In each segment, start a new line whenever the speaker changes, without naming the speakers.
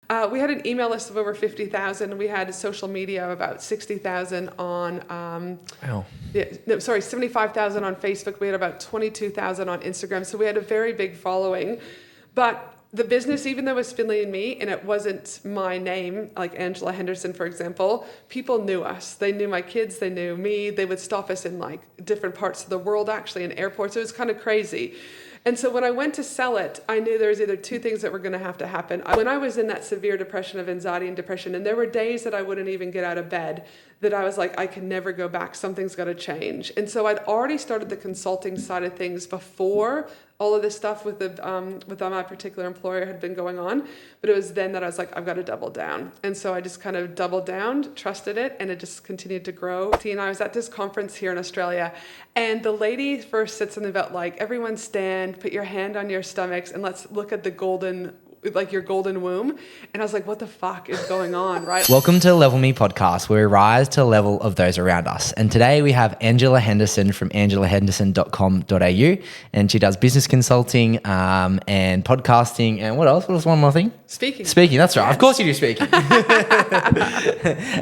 We had an email list of over 50,000. We had social media of about 60,000 on,
Wow.
75,000 on Facebook. We had about 22,000 on Instagram. So we had a very big following. But the business, even though it was Finley and Me, and it wasn't my name, like Angela Henderson, for example, people knew us. They knew my kids, they knew me. They would stop us in like different parts of the world, actually, in airports. It was kind of crazy. And so when I went to sell it, I knew there was either two things that were going to have to happen. When I was in that severe depression of anxiety and depression, and there were days that I wouldn't even get out of bed, that I was like, I can never go back. Something's got to change. And so I'd already started the consulting side of things before all of this stuff with my particular employer had been going on. But it was then that I was like, I've got to double down. And so I just kind of doubled down, trusted it, and it just continued to grow. And I was at this conference here in Australia, and the lady first said something about like, everyone stand, put your hand on your stomachs, and let's look at the golden, like your golden womb. And I was like, what the fuck is going on, right?
Welcome to Level Me podcast, where we rise to the level of those around us. And today we have Angela Henderson from angelahenderson.com.au, and she does business consulting and podcasting, and what else? What was one more thing? Speaking, that's right. Yes. Of course you do speaking.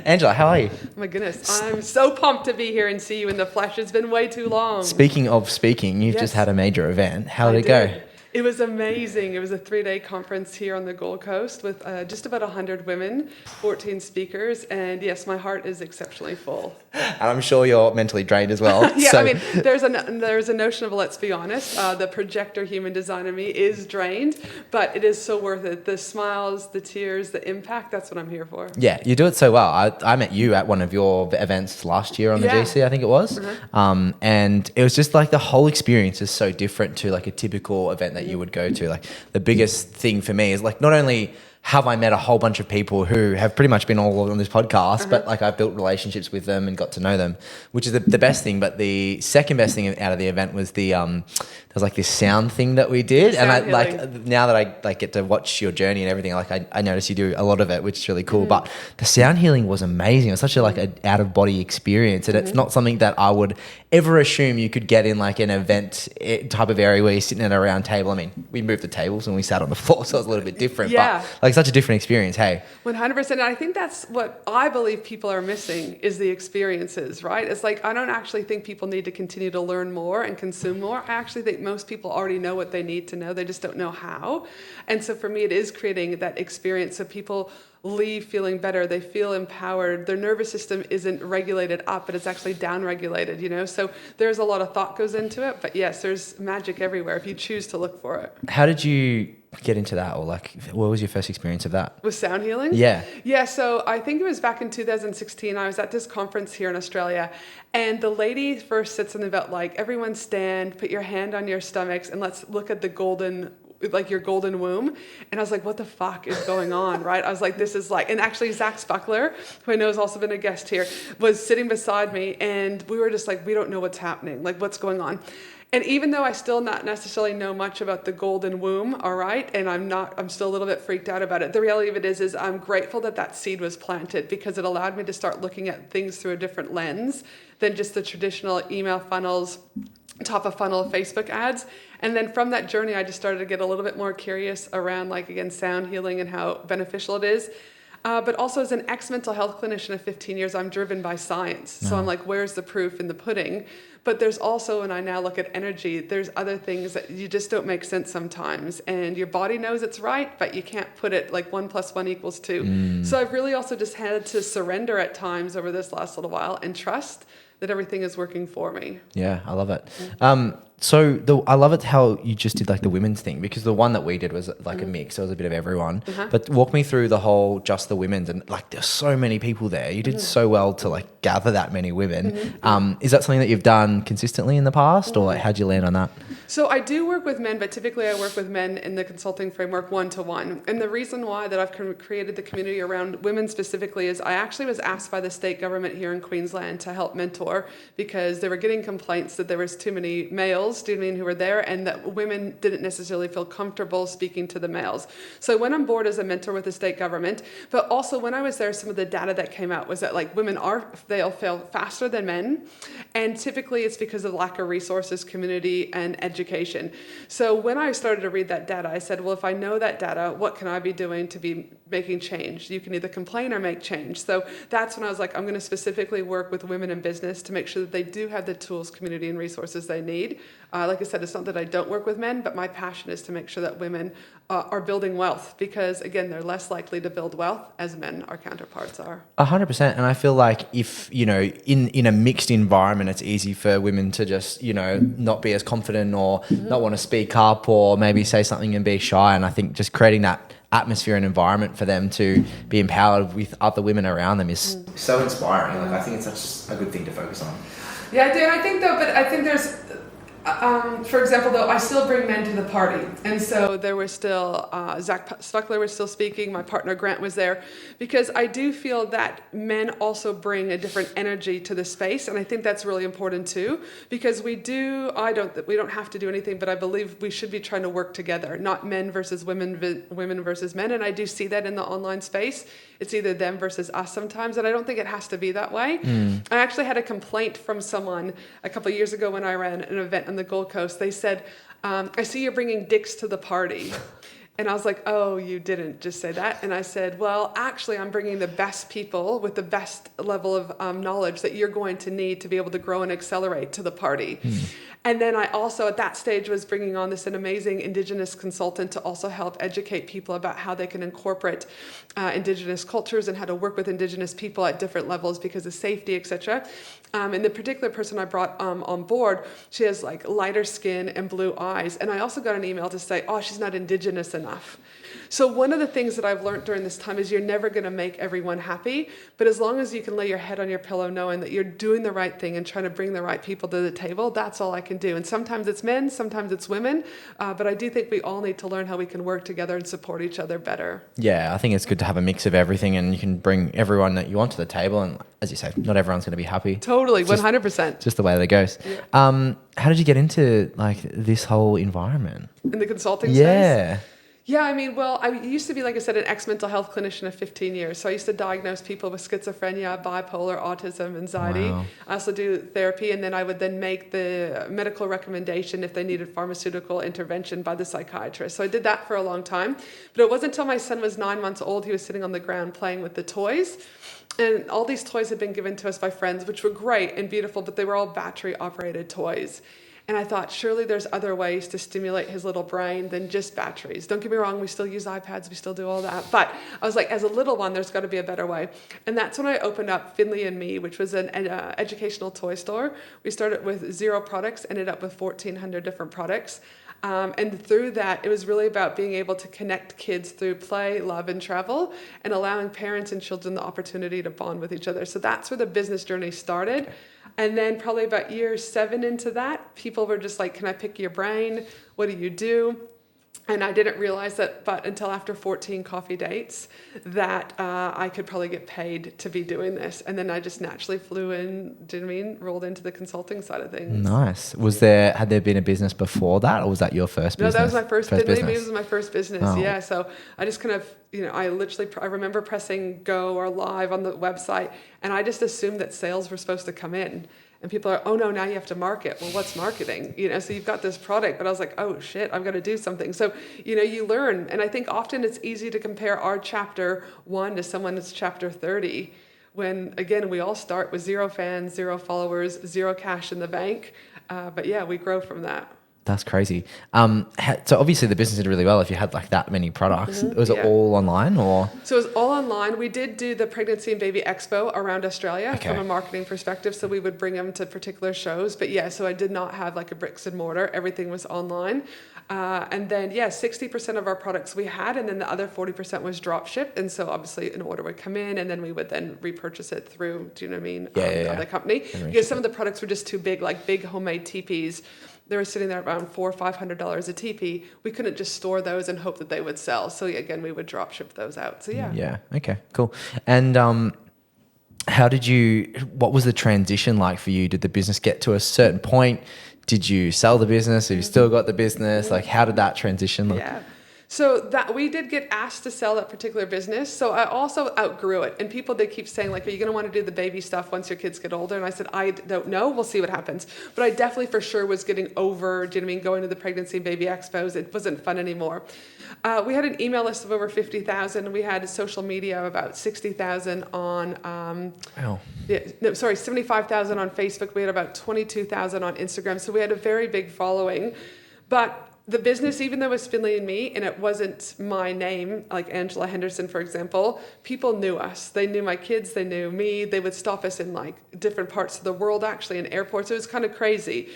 Angela, how are you?
Oh my goodness, I'm so pumped to be here and see you in the flesh. It's been way too long.
Speaking of speaking, you've just had a major event. How did it go?
It was amazing. It was a 3-day conference here on the Gold Coast with just about 100 women, 14 speakers, and yes, my heart is exceptionally full.
And I'm sure you're mentally drained as well.
Yeah, so. I mean, there's a notion of, let's be honest, the projector human design in me is drained, but it is so worth it. The smiles, the tears, the impact, that's what I'm here for.
Yeah, you do it so well. I met you at one of your events last year on the GC, I think it was. Mm-hmm. And it was just like the whole experience is so different to like a typical event that you would go to. Like the biggest thing for me is like not only have I met a whole bunch of people who have pretty much been all on this podcast, but like I've built relationships with them and got to know them, which is the best thing. But the second best thing out of the event was there was like this sound thing that we did. And I like, now that I like get to watch your journey and everything, like I notice you do a lot of it, which is really cool. But the sound healing was amazing. It was such a like an out of body experience. And it's not something that I would ever assume you could get in like an event type of area where you're sitting at a round table. I mean, we moved the tables and we sat on the floor, so it was a little bit different.
Yeah.
But like such a different experience, hey.
100%. And I think that's what I believe people are missing is the experiences, right? It's like, I don't actually think people need to continue to learn more and consume more. I actually think most people already know what they need to know. They just don't know how. And so for me, it is creating that experience so people leave feeling better. They feel empowered. Their nervous system isn't regulated up, but it's actually down-regulated, you know? So there's a lot of thought goes into it, but yes, there's magic everywhere if you choose to look for it.
How did you get into that, or like what was your first experience of that?
With sound healing? Yeah, so I think it was back in 2016. I was at this conference here in Australia, and the lady first said something about like, everyone stand, put your hand on your stomachs, and let's look at the golden, like your golden womb. And I was like, what the fuck is going on, right? I was like, this is like, and actually Zach Spuckler, who I know has also been a guest here, was sitting beside me, and we were just like, we don't know what's happening, like what's going on. And even though I still not necessarily know much about the golden womb, all right, and I'm still a little bit freaked out about it, the reality of it is I'm grateful that seed was planted, because it allowed me to start looking at things through a different lens than just the traditional email funnels, top of funnel Facebook ads. And then from that journey, I just started to get a little bit more curious around, like, again, sound healing and how beneficial it is. But also as an ex-mental health clinician of 15 years, I'm driven by science. So I'm like, where's the proof in the pudding? But there's also, when I now look at energy, there's other things that you just don't make sense sometimes. And your body knows it's right, but you can't put it like 1 + 1 = 2. So I've really also just had to surrender at times over this last little while and trust that everything is working for me.
Yeah, I love it. I love it how you just did like the women's thing, because the one that we did was like a mix. It was a bit of everyone. But walk me through the whole just the women's, and like there's so many people there. You did so well to like gather that many women. Is that something that you've done consistently in the past, or like, how'd you land on that?
So I do work with men, but typically I work with men in the consulting framework 1-to-1. And the reason why that I've created the community around women specifically is I actually was asked by the state government here in Queensland to help mentor tour because they were getting complaints that there was too many males, do you know what I mean, who were there, and that women didn't necessarily feel comfortable speaking to the males. So I went on board as a mentor with the state government, but also when I was there, some of the data that came out was that like women they'll fail faster than men, and typically it's because of lack of resources, community, and education. So when I started to read that data, I said, well, if I know that data, what can I be doing to be making change? You can either complain or make change. So that's when I was like, I'm going to specifically work with women in business to make sure that they do have the tools, community, and resources they need. Like I said, it's not that I don't work with men, but my passion is to make sure that women are building wealth because, again, they're less likely to build wealth as men, our counterparts are.
100%. And I feel like if, in a mixed environment, it's easy for women to just, not be as confident or not want to speak up or maybe say something and be shy. And I think just creating that atmosphere and environment for them to be empowered with other women around them is so inspiring. Like I think it's such a good thing to focus on.
Yeah, I do. I think there's, for example, though, I still bring men to the party. And so there was still, Zach Spuckler was still speaking, my partner Grant was there, because I do feel that men also bring a different energy to the space. And I think that's really important too, because we don't have to do anything, but I believe we should be trying to work together, not men versus women, women versus men. And I do see that in the online space. It's either them versus us sometimes, and I don't think it has to be that way. I actually had a complaint from someone a couple of years ago when I ran an event on the Gold Coast. They said, I see you're bringing dicks to the party. And I was like, oh, you didn't just say that. And I said, well, actually, I'm bringing the best people with the best level of knowledge that you're going to need to be able to grow and accelerate to the party. And then I also, at that stage, was bringing on an amazing Indigenous consultant to also help educate people about how they can incorporate Indigenous cultures and how to work with Indigenous people at different levels because of safety, etc. And the particular person I brought on board, she has like lighter skin and blue eyes. And I also got an email to say, oh, she's not Indigenous enough. So one of the things that I've learned during this time is you're never going to make everyone happy, but as long as you can lay your head on your pillow knowing that you're doing the right thing and trying to bring the right people to the table, that's all I can do. And sometimes it's men, sometimes it's women, but I do think we all need to learn how we can work together and support each other better.
Yeah, I think it's good to have a mix of everything and you can bring everyone that you want to the table. And as you say, not everyone's going to be happy.
Totally, 100%.
Just the way that it goes. Yeah. How did you get into like this whole environment?
In the consulting space? Yeah, I mean, well, I used to be, like I said, an ex-mental health clinician of 15 years. So I used to diagnose people with schizophrenia, bipolar, autism, anxiety. Wow. I also do therapy, and then I would then make the medical recommendation if they needed pharmaceutical intervention by the psychiatrist. So I did that for a long time. But it wasn't until my son was 9 months old, he was sitting on the ground playing with the toys. And all these toys had been given to us by friends, which were great and beautiful, but they were all battery-operated toys. And I thought, surely there's other ways to stimulate his little brain than just batteries. Don't get me wrong, we still use iPads, we still do all that. But I was like, as a little one, there's got to be a better way. And that's when I opened up Finley and Me, which was an educational toy store. We started with 0 products, ended up with 1,400 different products. And through that, it was really about being able to connect kids through play, love, and travel, and allowing parents and children the opportunity to bond with each other. So that's where the business journey started. And then probably about year 7 into that, people were just like, can I pick your brain? What do you do? And I didn't realize that, but until after 14 coffee dates, that I could probably get paid to be doing this. And then I just naturally flew in, rolled into the consulting side of things. Nice.
Had there been a business before that, or was that your first business?
No, that was my first business. Maybe it was my first business, yeah. So I just kind of, I remember pressing go or live on the website, and I just assumed that sales were supposed to come in. And people are, oh no, now you have to market. Well, what's marketing? So you've got this product, but I was like, oh shit, I've got to do something. So, you learn. And I think often it's easy to compare our chapter 1 to someone that's chapter 30, when again, we all start with 0 fans, 0 followers, 0 cash in the bank. But yeah, we grow from that.
That's crazy. So obviously the business did really well if you had like that many products. Was it all online or?
So it was all online. We did do the Pregnancy and Baby Expo around Australia from a marketing perspective. So we would bring them to particular shows. But yeah, so I did not have like a bricks and mortar. Everything was online. And then, 60% of our products we had, and then the other 40% was drop shipped. And so obviously an order would come in and then we would then repurchase it through, do you know what I mean? The company. Because some of the products were just too big, like big homemade teepees. They were sitting there around $400 or $500 a teepee. We couldn't just store those and hope that they would sell. So again, we would drop ship those out. So yeah.
Yeah. Okay. Cool. And what was the transition like for you? Did the business get to a certain point? Did you sell the business? Have you still got the business? Like, how did that transition look?
Yeah. So that we did get asked to sell that particular business. So I also outgrew it. And people did keep saying, like, are you going to want to do the baby stuff once your kids get older? And I said, I don't know. We'll see what happens. But I definitely for sure was getting over, do you know what I mean, going to the pregnancy and baby expos. It wasn't fun anymore. We had an email list of over 50,000. We had social media of about 60,000 on, 75,000 on Facebook. We had about 22,000 on Instagram. So we had a very big following. But the business, even though it was Finley and Me, and it wasn't my name, like Angela Henderson, for example, people knew us. They knew my kids, they knew me. They would stop us in like different parts of the world, actually, in airports. It was kind of crazy.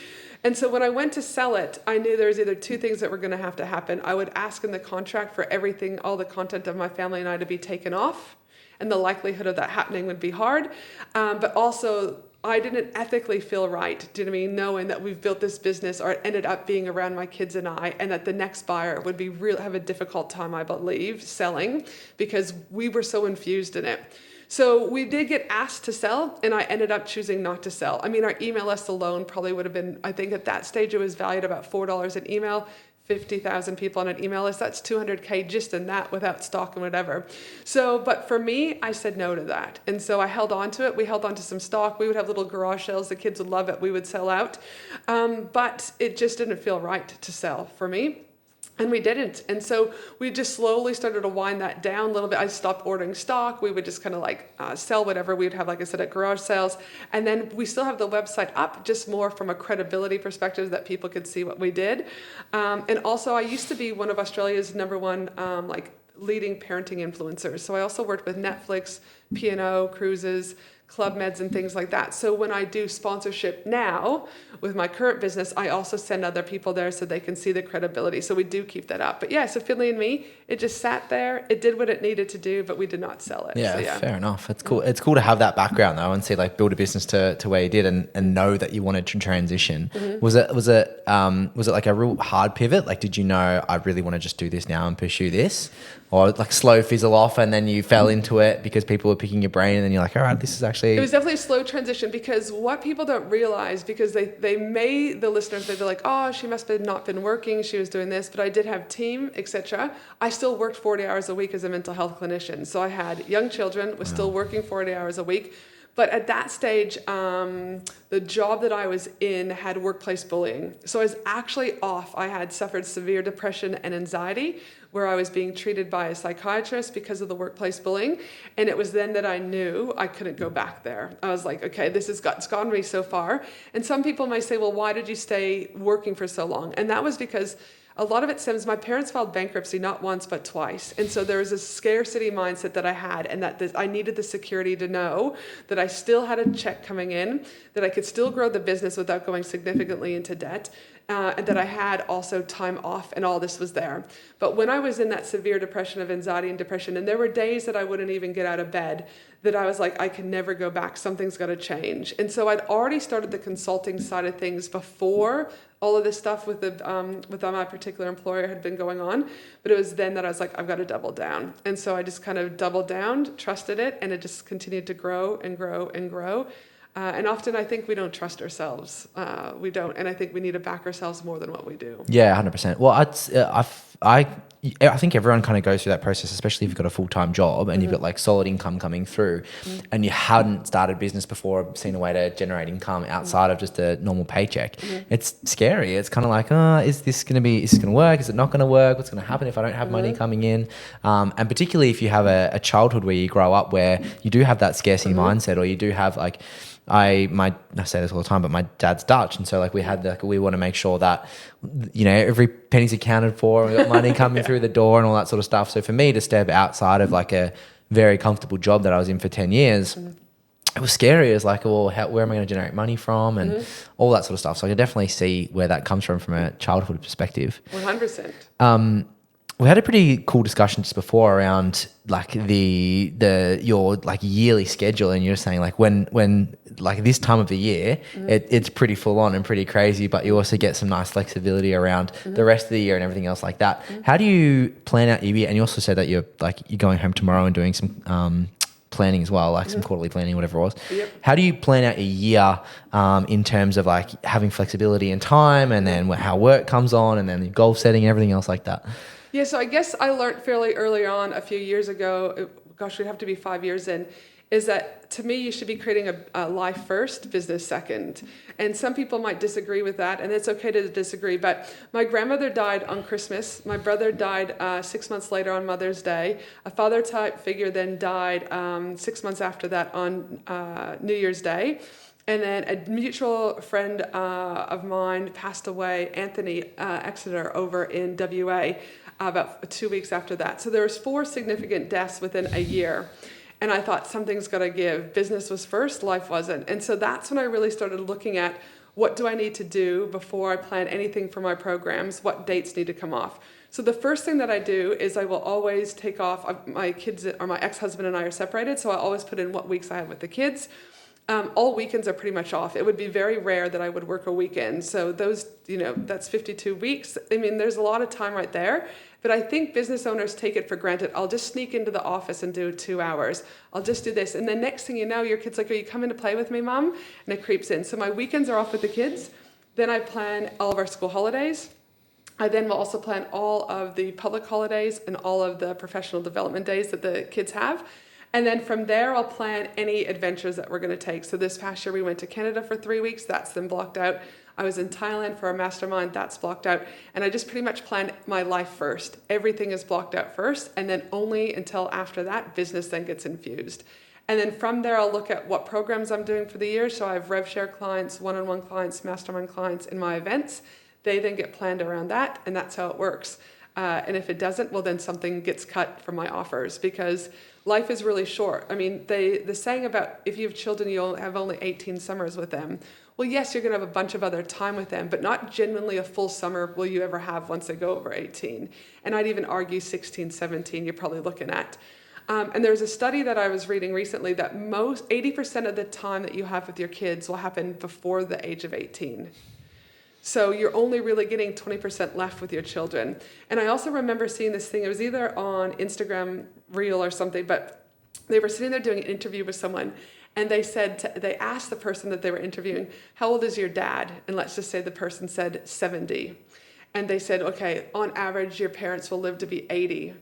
And so when I went to sell it, I knew there was either two things that were going to have to happen. I would ask in the contract for everything, all the content of my family and I to be taken off. And the likelihood of that happening would be hard. But also, I didn't ethically feel right, do you know what I mean, knowing that we've built this business, or it ended up being around my kids and I, and that the next buyer would be have a difficult time, I believe, selling, because we were so infused in it. So we did get asked to sell, and I ended up choosing not to sell. I mean, our email list alone probably would have been, I think at that stage it was valued about $4 an email. 50,000 people on an email list, that's 200K just in that without stock and whatever. So, but for me, I said no to that. And so I held on to it. We held on to some stock. We would have little garage sales. The kids would love it. We would sell out. But it just didn't feel right to sell for me. And we didn't. And so we just slowly started to wind that down a little bit. I stopped ordering stock. We would just kind of like sell whatever we'd have, like I said, at garage sales. And then we still have the website up, just more from a credibility perspective that people could see what we did. And also I used to be one of Australia's number one leading parenting influencers. So I also worked with Netflix, P&O, cruises, Club Meds and things like that. So when I do sponsorship now with my current business, I also send other people there so they can see the credibility. So we do keep that up. But yeah, so Finley and Me, it just sat there. It did what it needed to do, but we did not sell it.
Yeah,
so, yeah.
Fair enough. It's cool. It's cool to have that background though, and see like build a business to where you did, and know that you wanted to transition. Mm-hmm. Was it like a real hard pivot? Like, did you know I really want to just do this now and pursue this? Or like slow fizzle off and then you fell into it because people were picking your brain, and then you're like, all right, this is actually...
It was definitely a slow transition, because what people don't realize, because the listeners, they'd be like, oh, she must have not been working, she was doing this, but I did have team, etc. I still worked 40 hours a week as a mental health clinician. So I had young children, was still working 40 hours a week. But at that stage, the job that I was in had workplace bullying. So I was actually off. I had suffered severe depression and anxiety, where I was being treated by a psychiatrist because of the workplace bullying. And it was then that I knew I couldn't go back there. I was like, okay, it's gotten me so far. And some people might say, well, why did you stay working for so long? And that was because a lot of it stems, my parents filed bankruptcy not once but twice. And so there was a scarcity mindset that I had, and that I needed the security to know that I still had a check coming in, that I could still grow the business without going significantly into debt, and that I had also time off, and all this was there. But when I was in that severe depression of anxiety and depression, and there were days that I wouldn't even get out of bed, that I was like, I can never go back. Something's got to change. And so I'd already started the consulting side of things before all of this stuff with my particular employer had been going on. But it was then that I was like, I've got to double down. And so I just kind of doubled down, trusted it, and it just continued to grow and grow and grow. And often I think we don't trust ourselves. We don't. And I think we need to back ourselves more than what we do.
Yeah, 100%. Well, I think everyone kind of goes through that process, especially if you've got a full-time job and you've got like solid income coming through, and you hadn't started business before, seen a way to generate income outside of just a normal paycheck. It's scary. It's kind of like, is this going to work? Is it not going to work? What's going to happen if I don't have money coming in? And particularly if you have a childhood where you grow up where you do have that scarcity mindset, or you do have like, I say this all the time, but my dad's Dutch, and so like we want to make sure that, you know, every penny's accounted for, and we got money coming through the door and all that sort of stuff. So for me to step outside of like a very comfortable job that I was in for 10 years, it was scary. It was like, well, where am I going to generate money from, and all that sort of stuff. So I can definitely see where that comes from a childhood perspective.
100%.
We had a pretty cool discussion just before around like your like yearly schedule, and you're saying like when like this time of the year it's pretty full on and pretty crazy, but you also get some nice flexibility around the rest of the year and everything else like that. How do you plan out your year? And you also said that you're going home tomorrow and doing some planning as well, like some quarterly planning, whatever it was.
Yep.
How do you plan out a year in terms of like having flexibility and time, and then how work comes on, and then the goal setting, everything else like that?
Yeah, so I guess I learned fairly early on a few years ago, gosh, we'd have to be 5 years in, is that to me, you should be creating a life first, business second. And some people might disagree with that, and it's okay to disagree. But my grandmother died on Christmas. My brother died 6 months later on Mother's Day. A father type figure then died 6 months after that on New Year's Day. And then a mutual friend of mine passed away, Anthony Exeter, over in WA, about 2 weeks after that. So there was 4 significant deaths within a year. And I thought something's got to give. Business was first, life wasn't. And so that's when I really started looking at what do I need to do before I plan anything for my programs, what dates need to come off. So the first thing that I do is I will always take off, my kids or my ex-husband and I are separated, so I always put in what weeks I have with the kids. All weekends are pretty much off. It would be very rare that I would work a weekend. So those, that's 52 weeks. I mean, there's a lot of time right there. But I think business owners take it for granted. I'll just sneak into the office and do 2 hours. I'll just do this. And then next thing you know, your kid's like, are you coming to play with me, Mom? And it creeps in. So my weekends are off with the kids. Then I plan all of our school holidays. I then will also plan all of the public holidays and all of the professional development days that the kids have. And then from there, I'll plan any adventures that we're going to take. So this past year, we went to Canada for 3 weeks. That's then blocked out. I was in Thailand for a mastermind. That's blocked out. And I just pretty much plan my life first. Everything is blocked out first. And then only until after that, business then gets infused. And then from there, I'll look at what programs I'm doing for the year. So I have rev share clients, one-on-one clients, mastermind clients in my events. They then get planned around that. And that's how it works. And if it doesn't, well, then something gets cut from my offers, because life is really short. I mean, the saying about if you have children, you'll have only 18 summers with them. Well, yes, you're going to have a bunch of other time with them, but not genuinely a full summer will you ever have once they go over 18. And I'd even argue 16, 17, you're probably looking at. And there's a study that I was reading recently that 80% of the time that you have with your kids will happen before the age of 18. So you're only really getting 20% left with your children. And I also remember seeing this thing, it was either on Instagram Reel or something, but they were sitting there doing an interview with someone, and they asked the person that they were interviewing, how old is your dad? And let's just say the person said 70. And they said, okay, on average, your parents will live to be 80.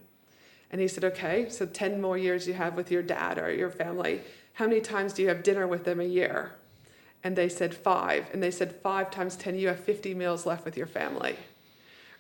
And he said, okay, so 10 more years you have with your dad or your family. How many times do you have dinner with them a year? And they said 5. And they said 5 times 10, you have 50 meals left with your family.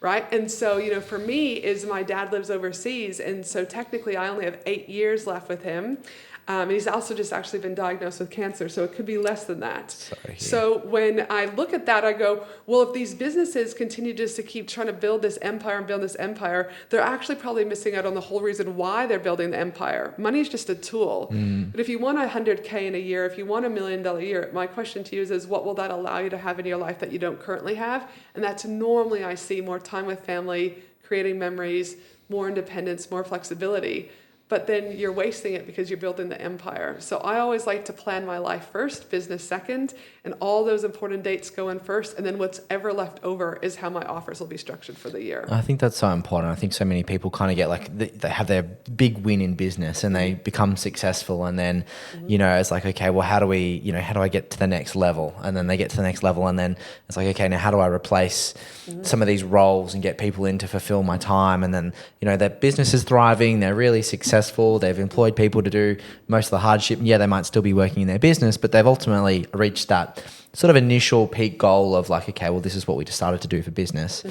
Right? And so, for me is my dad lives overseas. And so technically I only have 8 years left with him. And he's also just actually been diagnosed with cancer. So it could be less than that.
Sorry.
So when I look at that, I go, well, if these businesses continue just to keep trying to build this empire, they're actually probably missing out on the whole reason why they're building the empire. Money is just a tool. But if you want $100K in a year, if you want $1 million a year, my question to you is what will that allow you to have in your life that you don't currently have? And that's normally I see more time with family, creating memories, more independence, more flexibility. But then you're wasting it because you're building the empire. So I always like to plan my life first, business second, and all those important dates go in first, and then what's ever left over is how my offers will be structured for the year.
I think that's so important. I think so many people kind of get they have their big win in business and they become successful, and then, it's like, okay, well, how do I get to the next level? And then they get to the next level, and then it's like, okay, now how do I replace some of these roles and get people in to fulfill my time? And then, their business is thriving, they're really successful, they've employed people to do most of the hardship. Yeah, they might still be working in their business, but they've ultimately reached that sort of initial peak goal of like, okay, well, this is what we decided to do for business.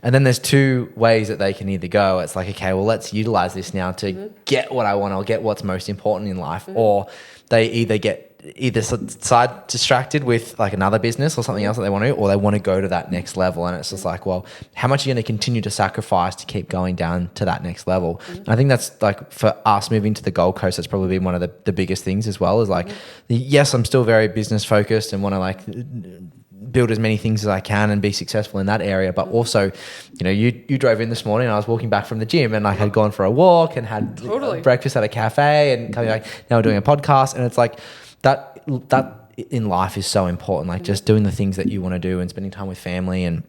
And then there's 2 ways that they can either go. It's like, okay, well, let's utilize this now to get what I want or get what's most important in life. Or they either side distracted with like another business or something else that they want to do, or they want to go to that next level. And it's just like, well, how much are you going to continue to sacrifice to keep going down to that next level? And I think that's like for us moving to the Gold Coast, that's probably been one of the biggest things as well, is like, yes, I'm still very business focused and want to like build as many things as I can and be successful in that area. But also, you drove in this morning and I was walking back from the gym and I had gone for a walk and had breakfast at a cafe and coming back, now we're doing a podcast. And it's like, that in life is so important, like just doing the things that you want to do and spending time with family and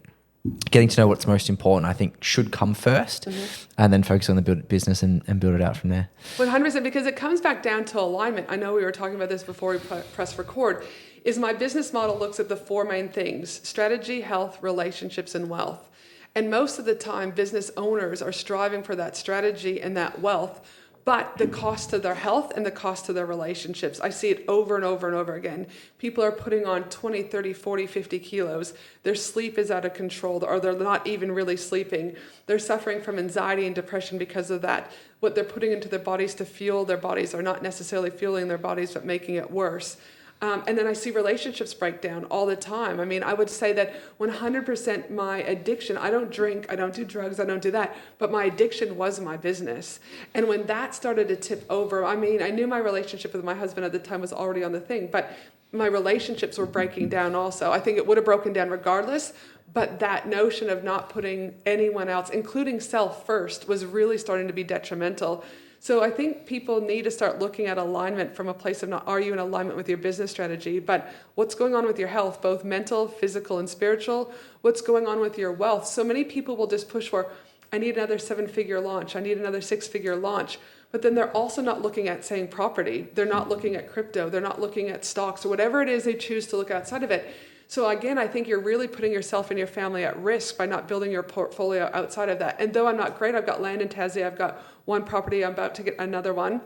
getting to know what's most important, I think, should come first, and then focus on the business and build it out from there.
100%, because it comes back down to alignment. I know we were talking about this before we press record, is my business model looks at the four main things: strategy, health, relationships, and wealth. And most of the time, business owners are striving for that strategy and that wealth, but the cost to their health and the cost to their relationships. I see it over and over and over again. People are putting on 20, 30, 40, 50 kilos. Their sleep is out of control, or they're not even really sleeping. They're suffering from anxiety and depression because of that. What they're putting into their bodies to fuel their bodies are not necessarily fueling their bodies, but making it worse. And then I see relationships break down all the time. I mean, I would say that 100% my addiction, I don't drink, I don't do drugs, I don't do that, but my addiction was my business. And when that started to tip over, I mean, I knew my relationship with my husband at the time was already on the thing, but my relationships were breaking down also. I think it would have broken down regardless, but that notion of not putting anyone else, including self first, was really starting to be detrimental. So I think people need to start looking at alignment from a place of not, are you in alignment with your business strategy, but what's going on with your health, both mental, physical, and spiritual? What's going on with your wealth? So many people will just push for, I need another 7-figure launch, I need another 6-figure launch. But then they're also not looking at, saying, property. They're not looking at crypto. They're not looking at stocks or whatever it is they choose to look outside of it. So again, I think you're really putting yourself and your family at risk by not building your portfolio outside of that. And though I'm not great, I've got land in Tassie, I've got one property, I'm about to get another one.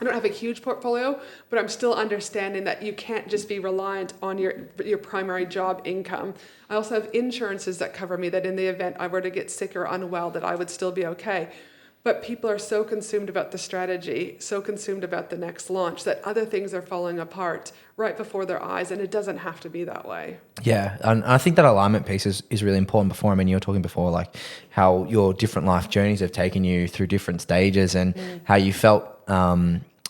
I don't have a huge portfolio, but I'm still understanding that you can't just be reliant on your primary job income. I also have insurances that cover me, that in the event I were to get sick or unwell, that I would still be okay. But people are so consumed about the strategy, so consumed about the next launch, that other things are falling apart right before their eyes, and it doesn't have to be that way.
Yeah, and I think that alignment piece is really important. Before, I mean, you were talking before, like how your different life journeys have taken you through different stages, and how you felt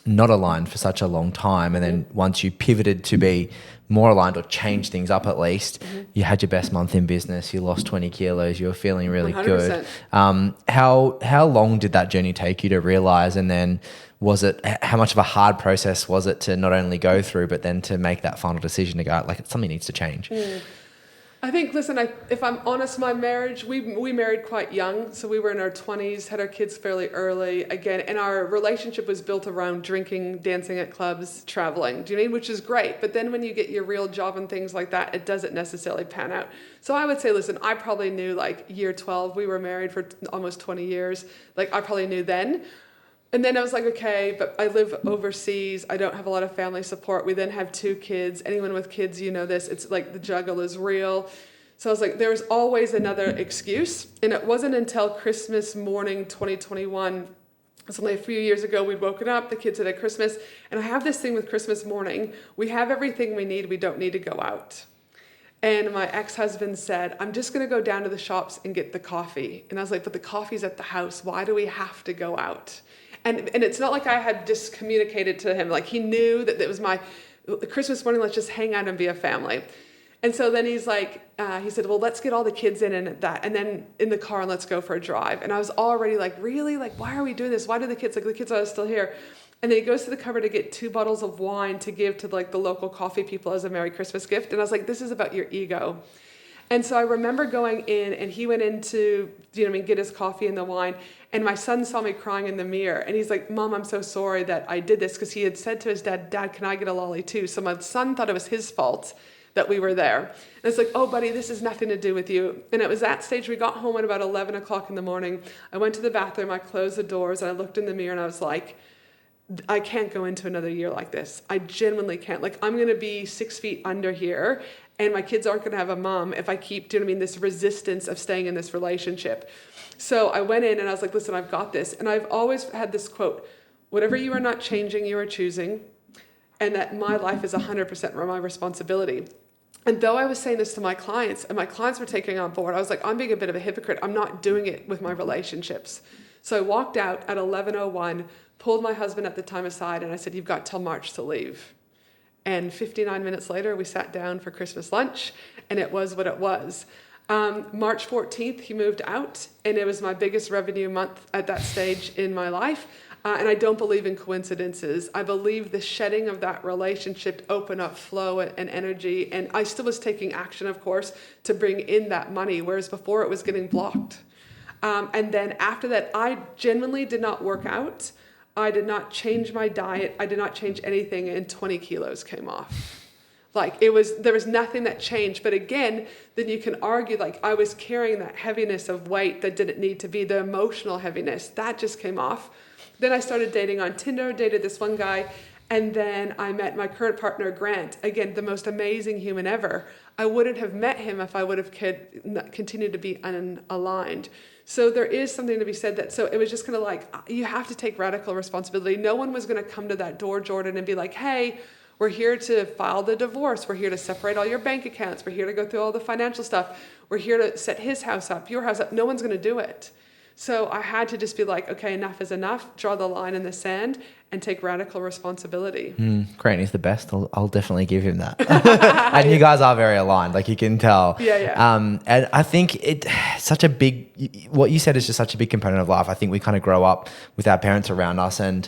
not aligned for such a long time, and then once you pivoted to be more aligned or change things up at least, you had your best month in business, you lost 20 kilos, you were feeling really 100%. Good. How long did that journey take you to realize, and then how much of a hard process was it to not only go through, but then to make that final decision to go, like, something needs to change?
I think, listen, if I'm honest, my marriage, we married quite young. So we were in our 20s, had our kids fairly early again. And our relationship was built around drinking, dancing at clubs, traveling. Do you know what I mean? Which is great. But then when you get your real job and things like that, it doesn't necessarily pan out. So I would say, listen, I probably knew like year 12, we were married for almost 20 years. Like I probably knew then. And then I was like, okay, but I live overseas. I don't have a lot of family support. We then have 2 kids. Anyone with kids, you know this. It's like the juggle is real. So I was like, there was always another excuse. And it wasn't until Christmas morning 2021, it's only a few years ago, we'd woken up, the kids had Christmas. And I have this thing with Christmas morning. We have everything we need. We don't need to go out. And my ex-husband said, I'm just going to go down to the shops and get the coffee. And I was like, but the coffee's at the house. Why do we have to go out? And it's not like I had just communicated to him. Like he knew that it was my Christmas morning, let's just hang out and be a family. And so then he's like, he said, well, let's get all the kids in and that. And then in the car and let's go for a drive. And I was already like, really? Like, why are we doing this? Why do the kids are still here? And then he goes to the cupboard to get 2 bottles of wine to give to like the local coffee people as a Merry Christmas gift. And I was like, this is about your ego. And so I remember going in, and he went in to, get his coffee and the wine. And my son saw me crying in the mirror. And he's like, Mom, I'm so sorry that I did this. Because he had said to his dad, Dad, can I get a lolly too? So my son thought it was his fault that we were there. And it's like, oh, buddy, this has nothing to do with you. And it was that stage. We got home at about 11 o'clock in the morning. I went to the bathroom. I closed the doors. And I looked in the mirror. And I was like, I can't go into another year like this. I genuinely can't. Like, I'm going to be 6 feet under here. And my kids aren't going to have a mom if I keep doing, this resistance of staying in this relationship. So I went in and I was like, listen, I've got this. And I've always had this quote, whatever you are not changing, you are choosing. And that my life is 100% my responsibility. And though I was saying this to my clients, and my clients were taking on board, I was like, I'm being a bit of a hypocrite. I'm not doing it with my relationships. So I walked out at 11:01, pulled my husband at the time aside, and I said, you've got till March to leave. And 59 minutes later, we sat down for Christmas lunch, and it was what it was. March 14th, he moved out, and it was my biggest revenue month at that stage in my life. And I don't believe in coincidences. I believe the shedding of that relationship opened up flow and energy. And I still was taking action, of course, to bring in that money, whereas before it was getting blocked. And then after that, I genuinely did not work out. I did not change my diet. I did not change anything, and 20 kilos came off. Like there was nothing that changed. But again, then you can argue, like, I was carrying that heaviness of weight that didn't need to be, the emotional heaviness, that just came off. Then I started dating on Tinder, dated this one guy, and then I met my current partner, Grant. Again, the most amazing human ever. I wouldn't have met him if I would have continued to be unaligned. So there is something to be said that, so it was just kind of like, you have to take radical responsibility. No one was going to come to that door, Jordan, and be like, hey, we're here to file the divorce. We're here to separate all your bank accounts. We're here to go through all the financial stuff. We're here to set his house up, your house up. No one's going to do it. So I had to just be like, okay, enough is enough. Draw the line in the sand and take radical responsibility.
Grant is the best. I'll definitely give him that. And you guys are very aligned, like you can tell.
Yeah.
And I think such a big, what you said is just such a big component of life. I think we kind of grow up with our parents around us and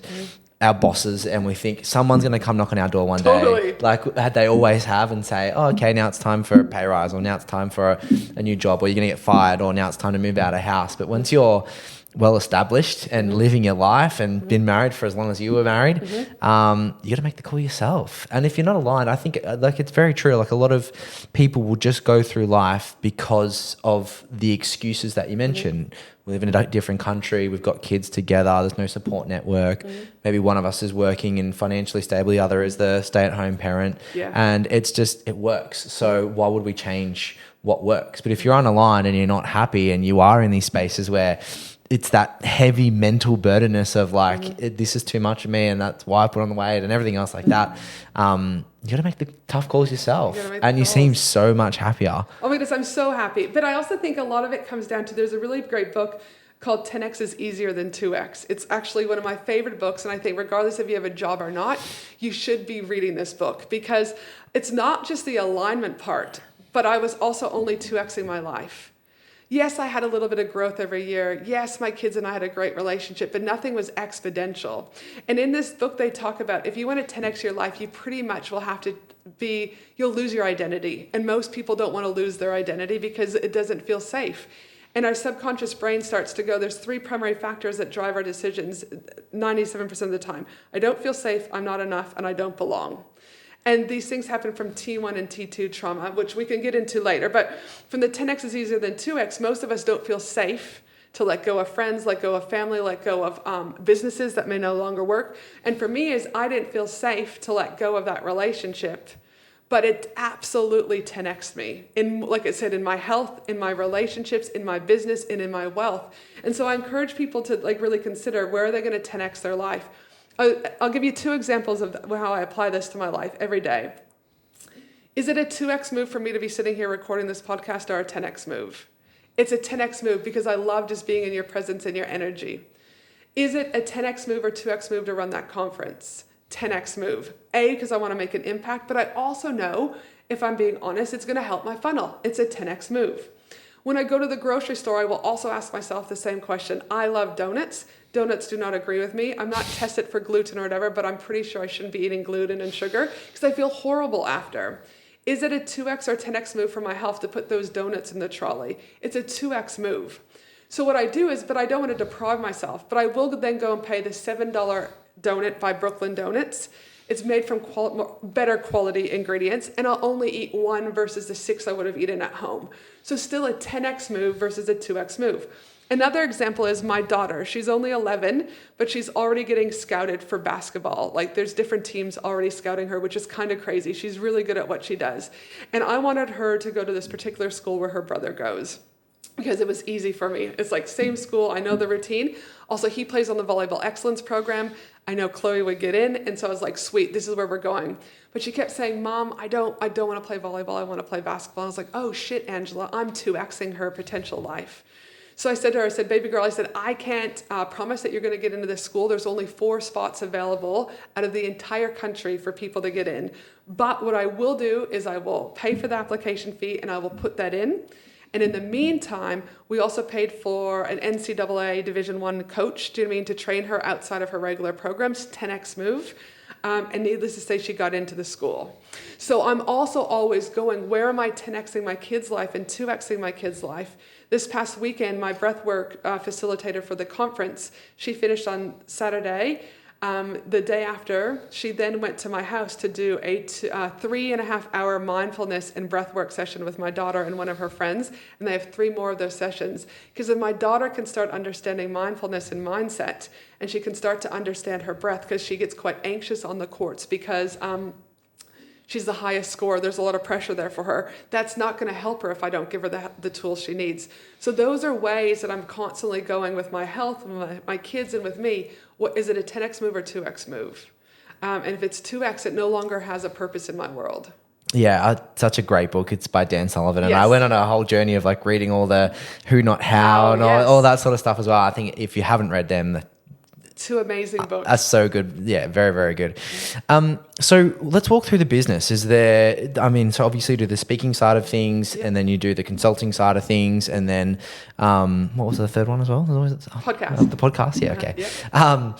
our bosses, and we think someone's going to come knock on our door one day, like they always have, and say, oh, okay, now it's time for a pay rise, or now it's time for a new job, or you're going to get fired, or now it's time to move out of house. But once you're well established and living your life and been married for as long as you were married, you got to make the call yourself. And if you're not aligned, I think like it's very true. Like a lot of people will just go through life because of the excuses that you mentioned. We live in a different country. We've got kids together. There's no support network. Maybe one of us is working and financially stable. The other is the stay-at-home parent. And it's just, it works. So why would we change what works? But if you're unaligned and you're not happy and you are in these spaces where it's that heavy mental burdenness of like, this is too much of me and that's why I put on the weight and everything else like that. You got to make the tough calls yourself. And you seem so much happier.
Oh my goodness, I'm so happy. But I also think a lot of it comes down to, there's a really great book called 10X is Easier Than 2X. It's actually one of my favorite books. And I think regardless if you have a job or not, you should be reading this book, because it's not just the alignment part, but I was also only 2Xing my life. Yes, I had a little bit of growth every year. Yes, my kids and I had a great relationship, but nothing was exponential. And in this book, they talk about, if you want to 10X your life, you pretty much will have to you'll lose your identity. And most people don't want to lose their identity because it doesn't feel safe. And our subconscious brain starts to go, there's 3 primary factors that drive our decisions 97% of the time. I don't feel safe, I'm not enough, and I don't belong. And these things happen from T1 and T2 trauma, which we can get into later. But from the 10X is easier than 2X, most of us don't feel safe to let go of friends, let go of family, let go of businesses that may no longer work. And for me, is I didn't feel safe to let go of that relationship. But it absolutely 10X'd me, in, like I said, in my health, in my relationships, in my business, and in my wealth. And so I encourage people to like really consider, where are they going to 10X their life? I'll give you 2 examples of how I apply this to my life every day. Is it a 2X move for me to be sitting here recording this podcast, or a 10X move? It's a 10X move because I love just being in your presence and your energy. Is it a 10X move or 2X move to run that conference? 10X move. Because I want to make an impact, but I also know, if I'm being honest, it's going to help my funnel. It's a 10X move. When I go to the grocery store, I will also ask myself the same question. I love donuts. Donuts do not agree with me. I'm not tested for gluten or whatever, but I'm pretty sure I shouldn't be eating gluten and sugar because I feel horrible after. Is it a 2X or 10X move for my health to put those donuts in the trolley? It's a 2X move. So what I do is, but I don't want to deprive myself, but I will then go and pay the $7 donut by Brooklyn Donuts. It's made from better quality ingredients, and I'll only eat 1 versus the 6 I would have eaten at home. So still a 10X move versus a 2X move. Another example is my daughter. She's only 11, but she's already getting scouted for basketball. Like there's different teams already scouting her, which is kind of crazy. She's really good at what she does. And I wanted her to go to this particular school where her brother goes, because it was easy for me. It's like same school, I know the routine. Also, he plays on the volleyball excellence program. I know Chloe would get in, and so I was like, sweet, this is where we're going. But she kept saying, Mom, I don't want to play volleyball, I want to play basketball. I was like, oh shit, Angela, I'm 2Xing her potential life. So I said to her, I said, baby girl, I said, I can't promise that you're going to get into this school. There's only 4 spots available out of the entire country for people to get in. But what I will do is I will pay for the application fee and I will put that in. And in the meantime, we also paid for an NCAA Division I coach, do you know what I mean, to train her outside of her regular programs, 10X move. And needless to say, she got into the school. So I'm also always going, where am I 10Xing my kid's life and 2Xing my kid's life? This past weekend, my breathwork facilitator for the conference, she finished on Saturday. The day after, she then went to my house to do a 3.5-hour mindfulness and breathwork session with my daughter and one of her friends. And they have 3 more of those sessions. Because if my daughter can start understanding mindfulness and mindset, and she can start to understand her breath, because she gets quite anxious on the courts because she's the highest score. There's a lot of pressure there for her. That's not going to help her if I don't give her the tools she needs. So those are ways that I'm constantly going with my health, with my kids, and with me. What is it, a 10X move or 2X move? And if it's 2X, it no longer has a purpose in my world.
Yeah, such a great book. It's by Dan Sullivan. And
Yes.
I went on a whole journey of like reading all the who, not how, and all that sort of stuff as well. I think if you haven't read them,
2 amazing books.
are so good. Yeah, very, very good. So let's walk through the business. So obviously you do the speaking side of things, and then you do the consulting side of things, and then what was the third one as well?
Podcast.
The podcast, yeah, okay.
Yeah.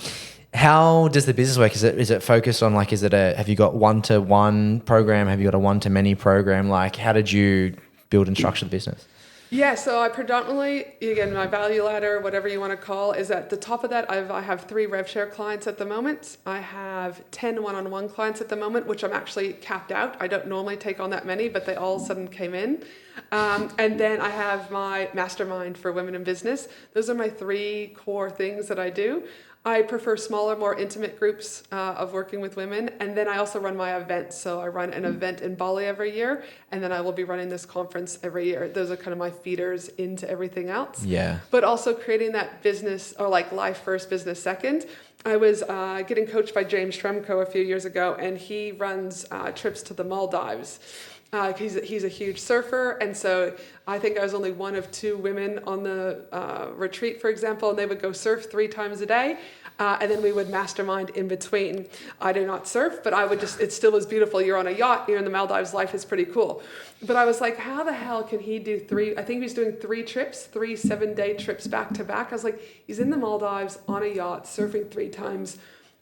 How does the business work? Is it focused on like, have you got one-to-one program? Have you got a one-to-many program? Like, how did you build and structure the business?
Yeah, so I predominantly, again, my value ladder, whatever you want to call, is at the top of that. I have 3 rev share clients at the moment. I have 10 one-on-one clients at the moment, which I'm actually capped out. I don't normally take on that many, but they all of a sudden came in. And then I have my mastermind for women in business. Those are my 3 core things that I do. I prefer smaller, more intimate groups of working with women. And then I also run my events. So I run an event in Bali every year, and then I will be running this conference every year. Those are kind of my feeders into everything else.
Yeah.
But also creating that business, or like life first, business second. I was getting coached by James Shremko a few years ago, and he runs trips to the Maldives. He's a huge surfer, and so I think I was only one of 2 women on the retreat, for example, and they would go surf 3 times a day, and then we would mastermind in between. I do not surf, but it still was beautiful. You're on a yacht, you're in the Maldives, life is pretty cool. But I was like, how the hell can he do 3, I think he's doing 3 trips, 3 7-day trips back to back. I was like, he's in the Maldives on a yacht, surfing 3 times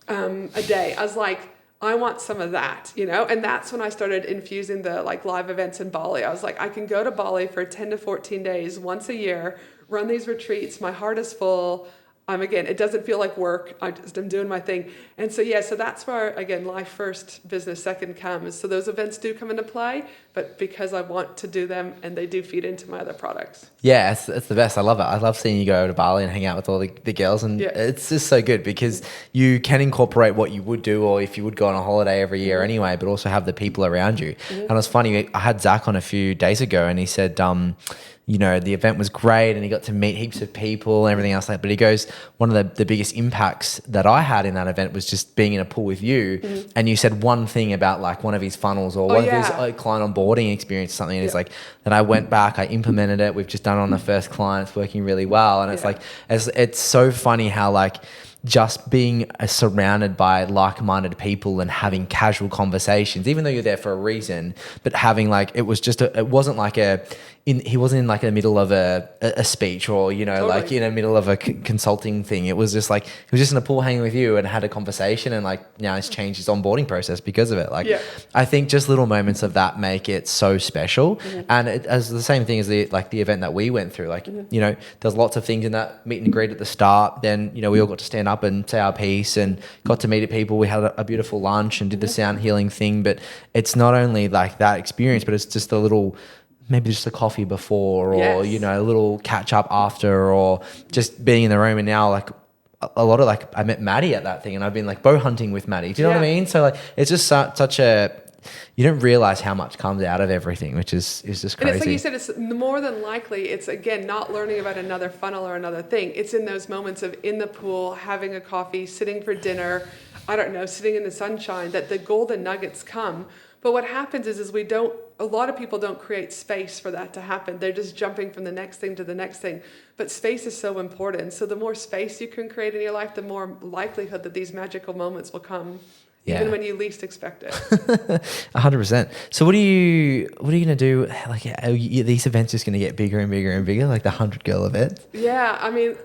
a day. I was like, I want some of that, and that's when I started infusing the like live events in Bali. I was like, I can go to Bali for 10 to 14 days once a year, run these retreats. My heart is full. Again, it doesn't feel like work. I'm doing my thing. And so, so that's where, again, life first, business second comes. So those events do come into play, but because I want to do them, and they do feed into my other products.
Yeah, it's the best. I love it. I love seeing you go to Bali and hang out with all the girls. And it's just so good because you can incorporate what you would do, or if you would go on a holiday every year anyway, but also have the people around you. Mm-hmm. And it was funny, I had Zach on a few days ago, and he said, the event was great and he got to meet heaps of people and everything else like that. But he goes, one of the biggest impacts that I had in that event was just being in a pool with you. Mm-hmm. And you said one thing about like one of his funnels or one of his client onboarding experience or something. And it's like, then I went back, I implemented it. We've just done it on the first client. It's working really well. And it's like, it's so funny how like, just being surrounded by like-minded people and having casual conversations, even though you're there for a reason, but having like, it wasn't like he wasn't in like in the middle of a speech or, totally. Like in the middle of a consulting thing. It was just like, he was just in a pool hanging with you and had a conversation, and like now he's changed his onboarding process because of it. Like, I think just little moments of that make it so special. Mm-hmm. And as the same thing as the event that we went through, like, there's lots of things in that meet and greet at the start. Then, we all got to stand up and say our piece and got to meet people. We had a beautiful lunch and did the sound healing thing. But it's not only like that experience, but it's just a little, maybe just a coffee before, or a little catch up after, or just being in the room. And now like a lot of like, I met Maddie at that thing, and I've been like bow hunting with Maddie. Do you know what I mean? So like, it's just such a, you don't realize how much comes out of everything, which is just crazy.
And it's like you said, it's more than likely, it's again, not learning about another funnel or another thing. It's in those moments of in the pool, having a coffee, sitting for dinner, sitting in the sunshine, that the golden nuggets come. But what happens is a lot of people don't create space for that to happen. They're just jumping from the next thing to the next thing. But space is so important. So the more space you can create in your life, the more likelihood that these magical moments will come.
Yeah.
even when you least expect it.
100%. So what are you going to do? Like, are these events just going to get bigger and bigger and bigger, like the 100 girl event?
Yeah, I mean,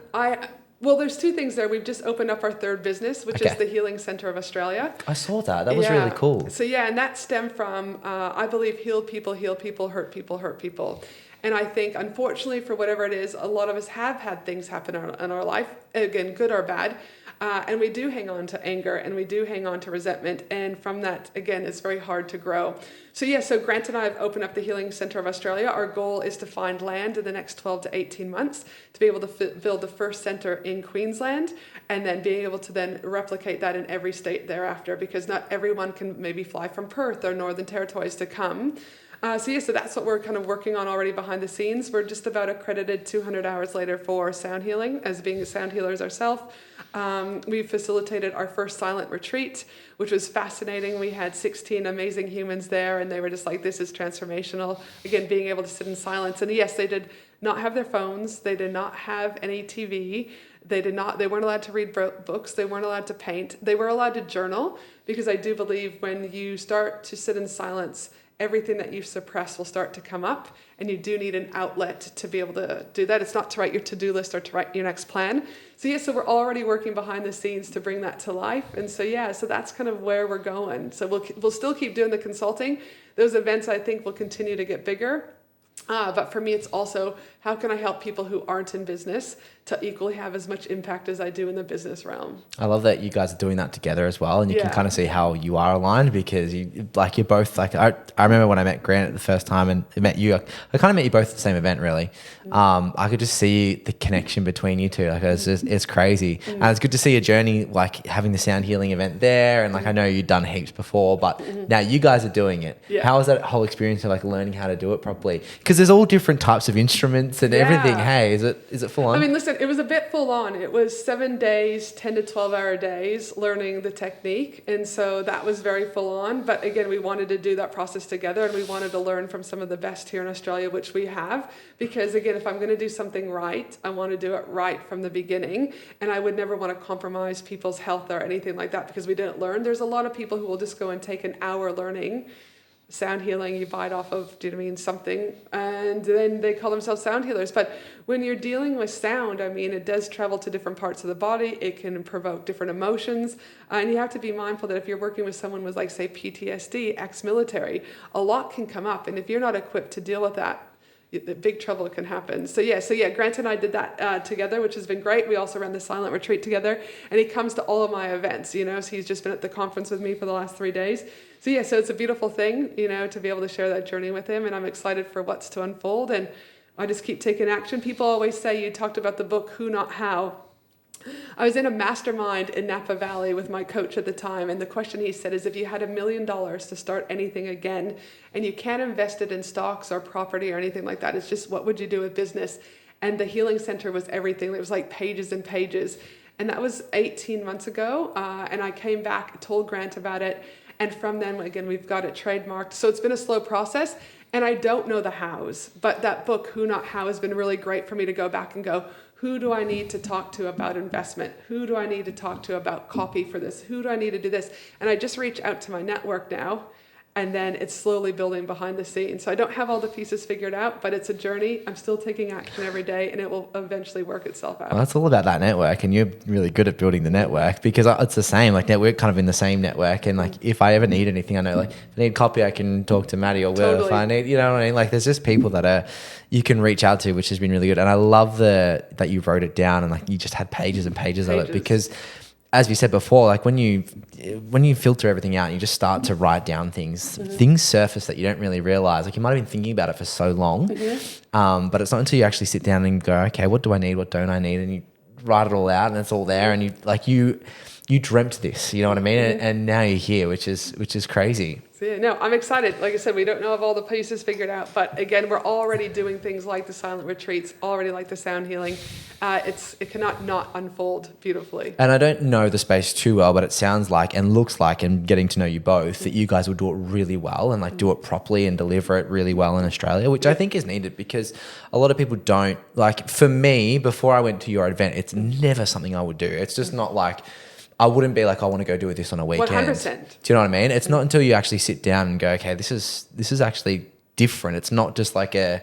well, there's two things there. We've just opened up our third business, which is the Healing Center of Australia.
I saw that. That was really cool.
So yeah, and that stemmed from, I believe, heal people, hurt people, hurt people. And I think, unfortunately, for whatever it is, a lot of us have had things happen in our life, again, good or bad. And we do hang on to anger, and we do hang on to resentment. And from that, again, it's very hard to grow. So Grant and I have opened up the Healing Center of Australia. Our goal is to find land in the next 12 to 18 months to be able to build the first center in Queensland, and then being able to then replicate that in every state thereafter, because not everyone can maybe fly from Perth or Northern Territories to come. So that's what we're kind of working on already behind the scenes. We're just about accredited 200 hours later for sound healing, as being sound healers ourselves. We facilitated our first silent retreat, which was fascinating. We had 16 amazing humans there, and they were just like, this is transformational. Again, being able to sit in silence. And yes, they did not have their phones. They did not have any TV. They weren't allowed to read books. They weren't allowed to paint. They were allowed to journal, because I do believe when you start to sit in silence, everything that you suppress will start to come up, and you do need an outlet to be able to do that. It's not to write your to-do list or to write your next plan. So we're already working behind the scenes to bring that to life. And so that's kind of where we're going. So we'll still keep doing the consulting. Those events, I think, will continue to get bigger. But for me, it's also, how can I help people who aren't in business to equally have as much impact as I do in the business realm? I
love that you guys are doing that together as well, and you can kind of see how you are aligned, because you're both like, I remember when I met Grant the first time and met you, I kind of met you both at the same event, really. I could just see the connection between you two. Like, it's crazy. And it's good to see a journey, like having the sound healing event there, and like I know you'd done heaps before, but now you guys are doing it. How was that whole experience of like learning how to do it properly? Because there's all different types of instruments and everything. Hey, is it full on?
I mean, listen, it was a bit full on. It was 7 days, 10 to 12 hour days learning the technique. And so that was very full on. But again, we wanted to do that process together, and we wanted to learn from some of the best here in Australia, which we have. Because again, if I'm going to do something right, I want to do it right from the beginning. And I would never want to compromise people's health or anything like that because we didn't learn. There's a lot of people who will just go and take an hour learning sound healing, you bite off of, do you know what I mean, something, and then they call themselves sound healers. But when you're dealing with sound, I mean, it does travel to different parts of the body. It can provoke different emotions, and you have to be mindful that if you're working with someone with, like, say, PTSD, ex-military, a lot can come up, and if you're not equipped to deal with that, big trouble can happen. So Grant and I did that together, which has been great. We also ran the silent retreat together, and he comes to all of my events, so he's just been at the conference with me for the last 3 days. So it's a beautiful thing, to be able to share that journey with him, and I'm excited for what's to unfold, and I just keep taking action. People always say, you talked about the book, Who Not How. I was in a mastermind in Napa Valley with my coach at the time, and the question he said is, if you had $1 million to start anything again, and you can't invest it in stocks or property or anything like that, it's just, what would you do with business? And the Healing Center was everything. It was like pages and pages. And that was 18 months ago, and I came back, told Grant about it, and from then, again, we've got it trademarked. So it's been a slow process, and I don't know the hows, but that book, Who Not How, has been really great for me to go back and go, who do I need to talk to about investment? Who do I need to talk to about copy for this? Who do I need to do this? And I just reach out to my network now, and then it's slowly building behind the scenes. So I don't have all the pieces figured out, but it's a journey. I'm still taking action every day, and it will eventually work itself out.
Well, that's all about that network, and you're really good at building the network, because it's the same. Like, we're kind of in the same network, and like, if I ever need anything, I know, like, if I need copy, I can talk to Maddie or Will. Totally. If I need, you know what I mean? Like, there's just people that you can reach out to, which has been really good. And I love that you wrote it down, and like, you just had pages and pages of it, because as we said before, like when you filter everything out and you just start to write down things, things surface that you don't really realize. Like, you might have been thinking about it for so long, but it's not until you actually sit down and go, okay, what do I need? What don't I need? And you write it all out, and it's all there. And you dreamt this, you know what I mean? And now you're here, which is crazy.
So I'm excited. Like I said, we don't know if all the pieces figured out, but again, we're already doing things like the silent retreats, already like the sound healing. It cannot not unfold beautifully. And
I don't know the space too well, but it sounds like and looks like, and getting to know you both, that you guys will do it really well and like do it properly and deliver it really well in Australia, which I think is needed, because a lot of people don't. Like, for me, before I went to your event, it's never something I would do. It's just not like, I wouldn't be like, I want to go do this on a weekend.
100%.
Do you know what I mean? It's not until you actually sit down and go, okay, this is actually different. It's not just like a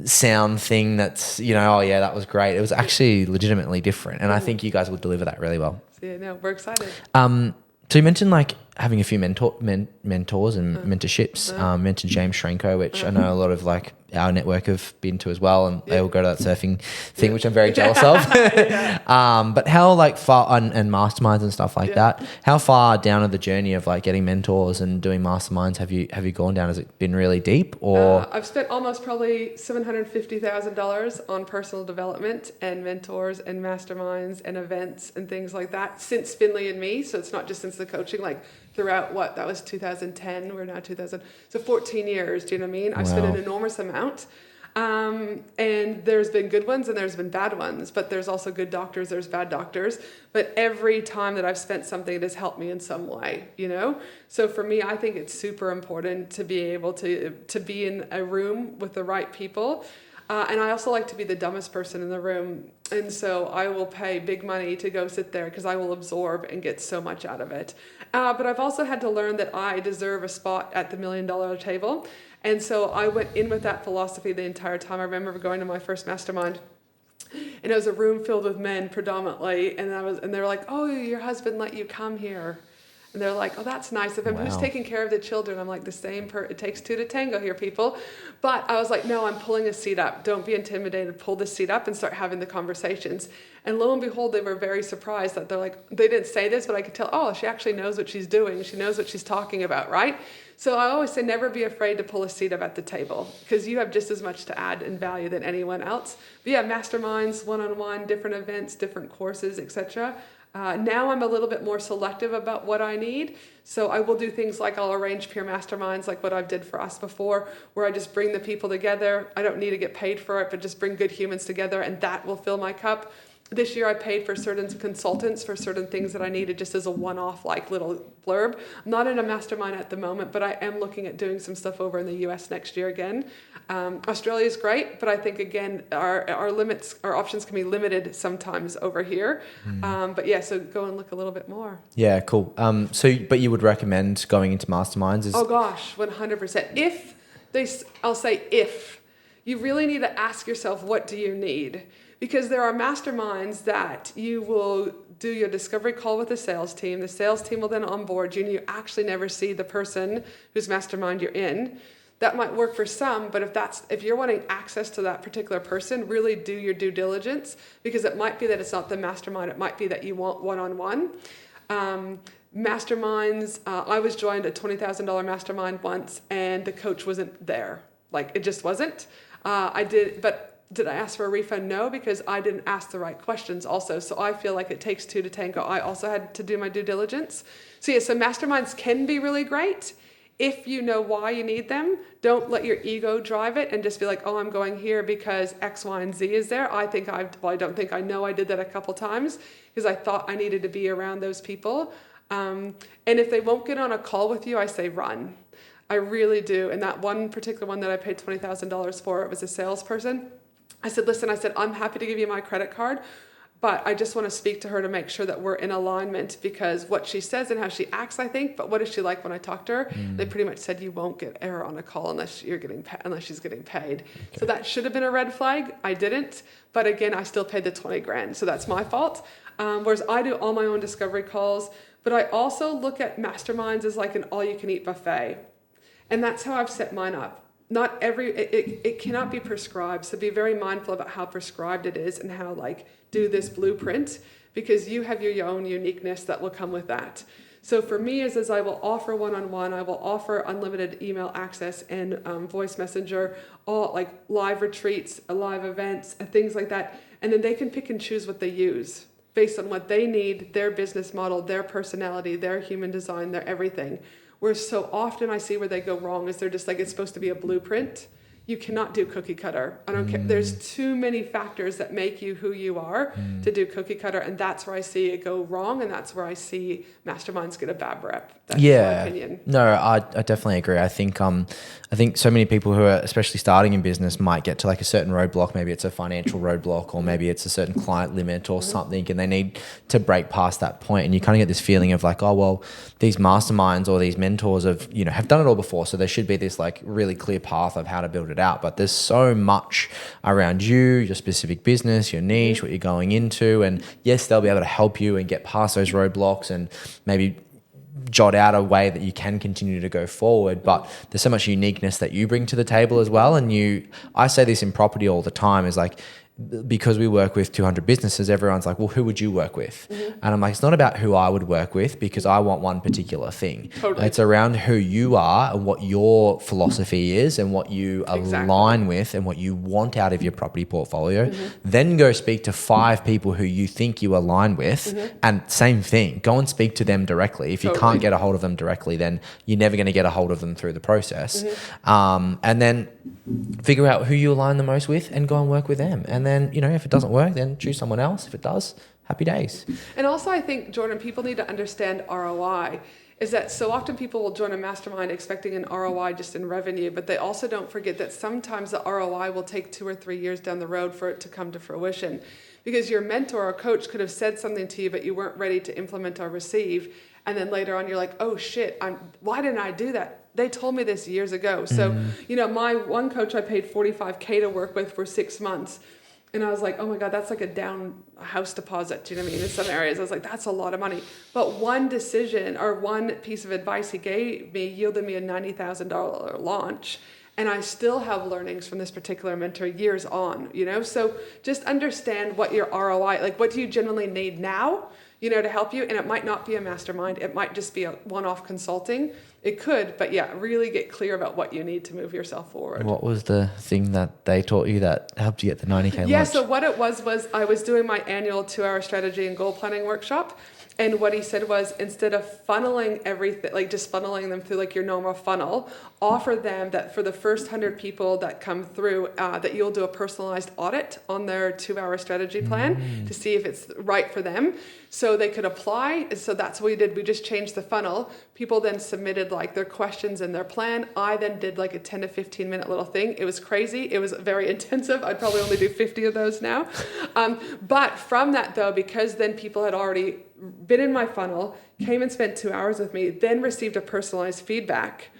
sound thing that's, oh yeah, that was great. It was actually legitimately different. And I think you guys will deliver that really well.
Yeah, no, we're excited.
So you mentioned like having a few mentors and mentorships. Mentioned James Shrenko, which I know a lot of like our network have been to as well, and they all go to that surfing thing, which I'm very jealous of. But how like far and masterminds and stuff like that? How far down of the journey of like getting mentors and doing masterminds have you gone down? Has it been really deep, or?
I've spent almost probably $750,000 on personal development and mentors and masterminds and events and things like that since Finley and Me. So it's not just since the coaching, like throughout that was 2010, we're now 2000, so 14 years, do you know what I mean? I've spent an enormous amount. And there's been good ones and there's been bad ones, but there's also good doctors, there's bad doctors. But every time that I've spent something, it has helped me in some way, So for me, I think it's super important to be able to be in a room with the right people. And I also like to be the dumbest person in the room. And so I will pay big money to go sit there because I will absorb and get so much out of it. But I've also had to learn that I deserve a spot at the $1 million table. And so I went in with that philosophy the entire time. I remember going to my first mastermind, and it was a room filled with men predominantly. And they were like, "Oh, your husband let you come here." And they're like, "Oh, that's nice of him. Who's taking care of the children?" I'm like, it takes two to tango here, people. But I was like, no, I'm pulling a seat up. Don't be intimidated. Pull the seat up and start having the conversations. And lo and behold, they were very surprised that they're like, they didn't say this, but I could tell, oh, she actually knows what she's doing. She knows what she's talking about, right? So I always say, never be afraid to pull a seat up at the table because you have just as much to add in value than anyone else. But yeah, masterminds, one-on-one, different events, different courses, etc. Now I'm a little bit more selective about what I need. So I will do things like I'll arrange peer masterminds like what I've did for us before, where I just bring the people together. I don't need to get paid for it, but just bring good humans together and that will fill my cup. This year I paid for certain consultants for certain things that I needed just as a one-off like little blurb. I'm not in a mastermind at the moment, but I am looking at doing some stuff over in the US next year again. Australia is great, but I think again our options can be limited sometimes over here. But yeah, so go and look a little bit more.
Yeah, cool. But you would recommend going into masterminds?
Oh gosh, 100%. I'll say if you really need to ask yourself, what do you need? Because there are masterminds that you will do your discovery call with the sales team. The sales team will then onboard you and you actually never see the person whose mastermind you're in. That might work for some, but if you're wanting access to that particular person, really do your due diligence because it might be that it's not the mastermind. It might be that you want one-on-one. Masterminds, I was joined a $20,000 mastermind once and the coach wasn't there. Like it just wasn't. Did I ask for a refund? No, because I didn't ask the right questions also. So I feel like it takes two to tango. I also had to do my due diligence. So masterminds can be really great if you know why you need them. Don't let your ego drive it and just be like, oh, I'm going here because X, Y, and Z is there. I know I did that a couple times because I thought I needed to be around those people. And if they won't get on a call with you, I say run. I really do. And that one particular one that I paid $20,000 for, it was a salesperson. I said, listen, I'm happy to give you my credit card, but I just want to speak to her to make sure that we're in alignment because what she says and how she acts, I think, but what is she like when I talk to her? They pretty much said you won't get her on a call unless she's getting paid. Okay. So that should have been a red flag. I didn't, but again, I still paid the $20,000. So that's my fault. Whereas I do all my own discovery calls, but I also look at masterminds as like an all-you-can-eat buffet. And that's how I've set mine up. It cannot be prescribed, so be very mindful about how prescribed it is and how do this blueprint because you have your own uniqueness that will come with that. So for me as I will offer one-on-one, I will offer unlimited email access and voice messenger, all like live retreats, live events, and things like that, and then they can pick and choose what they use based on what they need, their business model, their personality, their human design, their everything. Where so often I see where they go wrong is they're just like, it's supposed to be a blueprint. You cannot do cookie cutter. I don't care. There's too many factors that make you who you are to do cookie cutter. And that's where I see it go wrong. And that's where I see masterminds get a bad rep. That's my opinion.
No, I definitely agree. I think so many people who are especially starting in business might get to like a certain roadblock. Maybe it's a financial roadblock, or maybe it's a certain client limit or something, and they need to break past that point. And you kind of get this feeling of like, oh, well, these masterminds or these mentors have done it all before. So there should be this like really clear path of how to build it out. But there's so much around you, your specific business, your niche, what you're going into. And yes, they'll be able to help you and get past those roadblocks and maybe jot out a way that you can continue to go forward, but there's so much uniqueness that you bring to the table as well. And I say this in property all the time, is like, because we work with 200 businesses, everyone's like, well, who would you work with? And I'm like, it's not about who I would work with, because I want one particular thing.
Totally.
It's around who you are and what your philosophy is and what you align with and what you want out of your property portfolio. Then go speak to 5 people who you think you align with, and same thing, go and speak to them directly. If you can't get a hold of them directly, then you're never going to get a hold of them through the process. And then figure out who you align the most with and go and work with them. And then, if it doesn't work, then choose someone else. If it does, happy days.
And also, I think, Jordan, people need to understand ROI. Is that so often people will join a mastermind expecting an ROI just in revenue, but they also don't forget that sometimes the ROI will take 2 or 3 years down the road for it to come to fruition. Because your mentor or coach could have said something to you, but you weren't ready to implement or receive. And then later on, you're like, oh shit, why didn't I do that? They told me this years ago. So, my one coach I paid $45K to work with for 6 months. And I was like, oh my God, that's like a down house deposit. Do you know what I mean? In some areas, I was like, that's a lot of money. But one decision or one piece of advice he gave me yielded me a $90,000 launch. And I still have learnings from this particular mentor years on, So just understand what your ROI, like what do you genuinely need now, to help you? And it might not be a mastermind. It might just be a one-off consulting. It could, but really get clear about what you need to move yourself forward.
What was the thing that they taught you that helped you get the 90K launch?
Yeah, so what it was I was doing my annual 2-hour strategy and goal planning workshop. And what he said was, instead of funneling everything, like just funneling them through like your normal funnel, offer them that for the first 100 people that come through, that you'll do a personalized audit on their 2-hour strategy plan to see if it's right for them. So they could apply. So that's what we did. We just changed the funnel. People then submitted like their questions and their plan. I then did like a 10 to 15 minute little thing. It was crazy. It was very intensive. I'd probably only do 50 of those now. But from that though, because then people had already been in my funnel, came and spent 2 hours with me, then received a personalized feedback.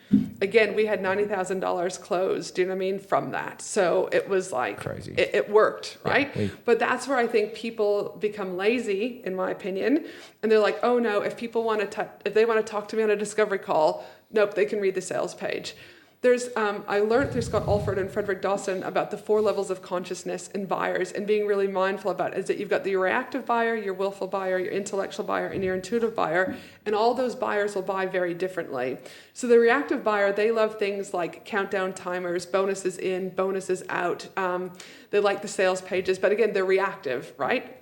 Again, we had $90,000 closed, do you know what I mean, from that. So it was like,
crazy.
It worked, right? Yeah, but that's where I think people become lazy, in my opinion. And they're like, oh no, if people want to, if they want to talk to me on a discovery call, nope, they can read the sales page. There's, I learned through Scott Alford and Frederick Dawson about the 4 levels of consciousness in buyers, and being really mindful about it, is that you've got the reactive buyer, your willful buyer, your intellectual buyer, and your intuitive buyer, and all those buyers will buy very differently. So the reactive buyer, they love things like countdown timers, bonuses in, bonuses out. They like the sales pages, but again, they're reactive, right?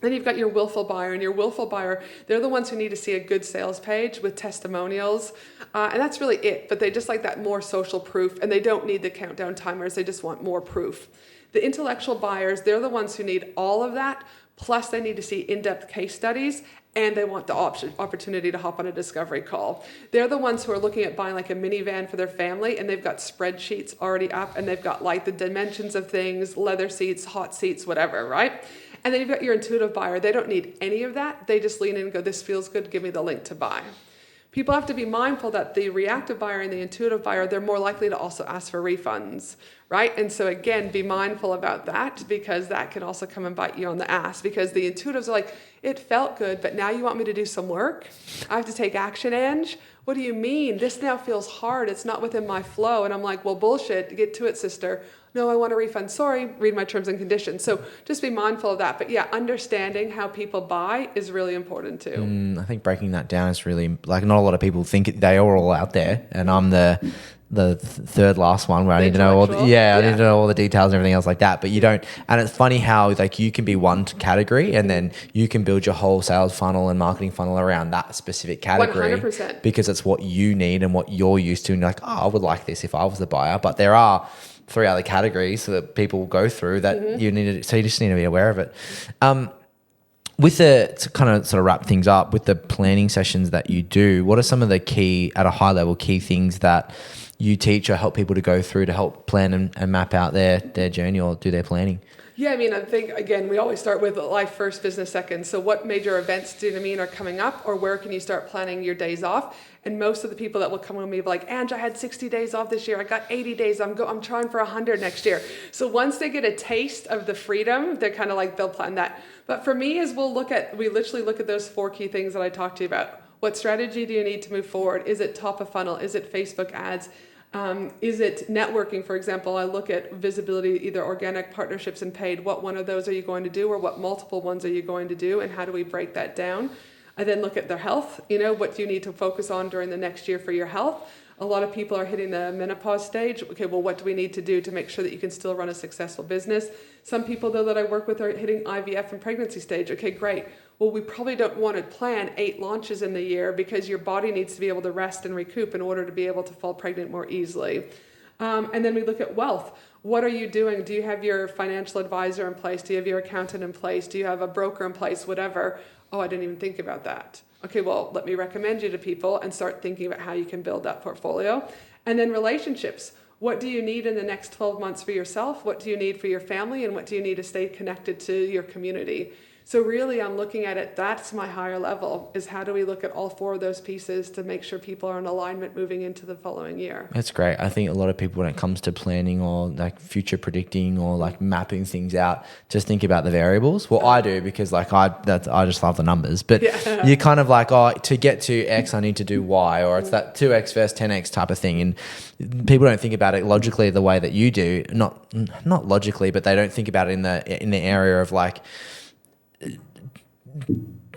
Then you've got your willful buyer, and your willful buyer, they're the ones who need to see a good sales page with testimonials. And that's really it. But they just like that more social proof, and they don't need the countdown timers. They just want more proof. The intellectual buyers, they're the ones who need all of that. Plus they need to see in-depth case studies, and they want the opportunity to hop on a discovery call. They're the ones who are looking at buying like a minivan for their family, and they've got spreadsheets already up, and they've got like the dimensions of things, leather seats, hot seats, whatever, right? And then you've got your intuitive buyer. They don't need any of that. They just lean in and go, this feels good, give me the link to buy. People have to be mindful that the reactive buyer and the intuitive buyer, they're more likely to also ask for refunds, right? And so again, be mindful about that, because that can also come and bite you on the ass, because the intuitives are like, it felt good, but now you want me to do some work? I have to take action, Ange? What do you mean? This now feels hard. It's not within my flow. And I'm like, well, bullshit. Get to it, sister. No, I want a refund. Sorry, read my terms and conditions. So just be mindful of that. But yeah, understanding how people buy is really important too.
I think breaking that down is really, like, not a lot of people think they are all out there. And I'm the third last one where I need to know I need to know all the details and everything else like that. But you don't, and it's funny how like you can be one category and then you can build your whole sales funnel and marketing funnel around that specific category
100%.
because it's what you need and what you're used to. And you're like, oh, I would like this if I was the buyer. But there are three other categories that people go through that you need to, so you just need to be aware of it. To kind of sort of wrap things up with the planning sessions that you do, what are some of the key, at a high level, key things that you teach or help people to go through to help plan and map out their journey or do their planning?
Yeah, I mean, I think, again, we always start with life first, business second. So what major events do you mean are coming up, or where can you start planning your days off? And most of the people that will come with me will be like, Ange, I had 60 days off this year. I got 80 days. I'm trying for 100 next year. So once they get a taste of the freedom, they're kind of like, they'll plan that. But for me, is we literally look at those 4 key things that I talked to you about. What strategy do you need to move forward? Is it top of funnel? Is it Facebook ads? Is it networking? For example, I look at visibility, either organic, partnerships, and paid. What one of those are you going to do, or what multiple ones are you going to do, and how do we break that down? I then look at their health. What do you need to focus on during the next year for your health? A lot of people are hitting the menopause stage. Okay, well, what do we need to do to make sure that you can still run a successful business? Some people, though, that I work with are hitting IVF and pregnancy stage. Okay, great. Well, we probably don't want to plan 8 launches in the year, because your body needs to be able to rest and recoup in order to be able to fall pregnant more easily. And then we look at wealth. What are you doing? Do you have your financial advisor in place? Do you have your accountant in place? Do you have a broker in place? Whatever. Oh, I didn't even think about that. Okay, well, let me recommend you to people and start thinking about how you can build that portfolio. And then relationships. What do you need in the next 12 months for yourself? What do you need for your family? And what do you need to stay connected to your community? So really, I'm looking at it, that's my higher level, is how do we look at all 4 of those pieces to make sure people are in alignment moving into the following year.
That's great. I think a lot of people, when it comes to planning or like future predicting or like mapping things out, just think about the variables. Well, I do, because like I just love the numbers, but you're kind of like, oh, to get to X, I need to do Y, or it's that 2X versus 10X type of thing. And people don't think about it logically the way that you do, not logically, but they don't think about it in the area of like,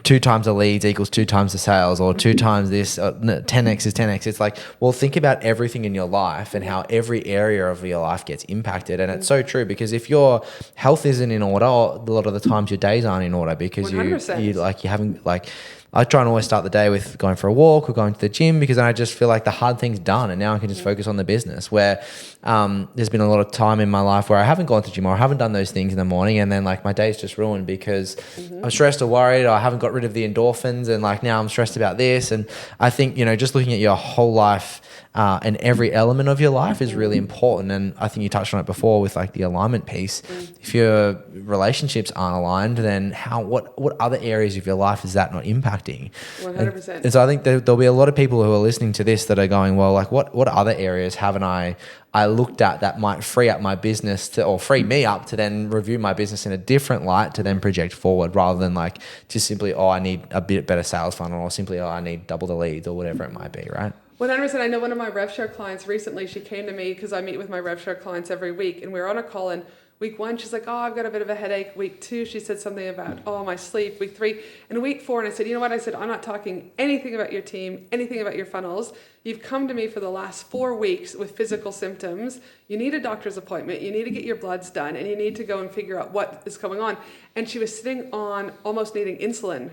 2 times the leads equals 2 times the sales, or 2 times this, 10x is 10x. It's like, well, think about everything in your life and how every area of your life gets impacted. And it's so true, because if your health isn't in order, a lot of the times your days aren't in order, because
100%.
you haven't like. I try and always start the day with going for a walk or going to the gym, because then I just feel like the hard thing's done and now I can just focus on the business. Where there's been a lot of time in my life where I haven't gone to the gym or I haven't done those things in the morning, and then like my day's just ruined because I'm stressed or worried, or I haven't got rid of the endorphins, and like now I'm stressed about this. And I think, just looking at your whole life and every element of your life is really important. And I think you touched on it before with like the alignment piece. If your relationships aren't aligned, then what other areas of your life is that not impacting?
100%.
And so I think there'll be a lot of people who are listening to this that are going, well, like what other areas haven't I looked at that might free up my business or free me up to then review my business in a different light to then project forward, rather than like just simply, I need a bit better sales funnel, or simply, I need double the leads, or whatever it might be, right?
100%. I know one of my RevShare clients recently, she came to me because I meet with my RevShare clients every week, and we were on a call, and week 1, she's like, I've got a bit of a headache. Week 2, she said something about, my sleep. Week 3, and week 4, and I said, you know what? I said, I'm not talking anything about your team, anything about your funnels. You've come to me for the last 4 weeks with physical symptoms. You need a doctor's appointment. You need to get your bloods done, and you need to go and figure out what is going on. And she was sitting on almost needing insulin.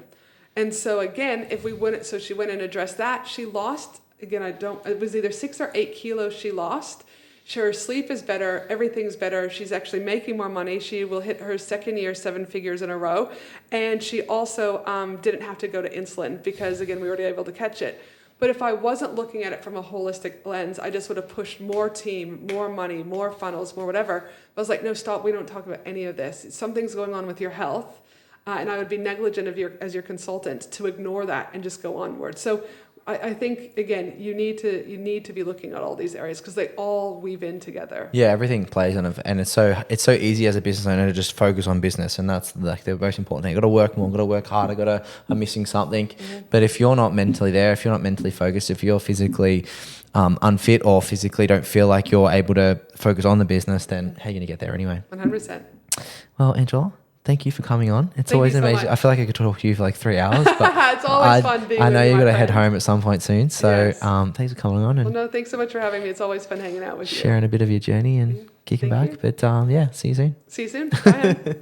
And so again, she went and addressed that. She lost, again, it was either 6 or 8 kilos she lost. Her sleep is better. Everything's better. She's actually making more money. She will hit her second year 7 figures in a row. And she also didn't have to go to insulin, because again, we were able to catch it. But if I wasn't looking at it from a holistic lens, I just would have pushed more team, more money, more funnels, more whatever. But I was like, no, stop. We don't talk about any of this. Something's going on with your health. And I would be negligent as your consultant to ignore that and just go onward. So I think, again, you need to be looking at all these areas, because they all weave in together. Yeah,
everything plays on it, and it's so easy as a business owner to just focus on business, and that's like the most important thing. Got to work more, got to work harder, I'm missing something. But if you're not mentally there, if you're not mentally focused, if you're physically unfit or physically don't feel like you're able to focus on the business, then how are you going to get there anyway?
100%.
Well, Angela, thank you for coming on. It's always amazing.
So
I feel like I could talk to you for like 3 hours. But
it's always fun being
I know
with
you've got to
my
head
friends.
home at some point soon. So
Yes.
Thanks for coming on and
Well, no, thanks so much for having me. It's always fun hanging out with you.
sharing a bit of your journey and kicking
Thank
back. But see you soon.
See you soon. Bye.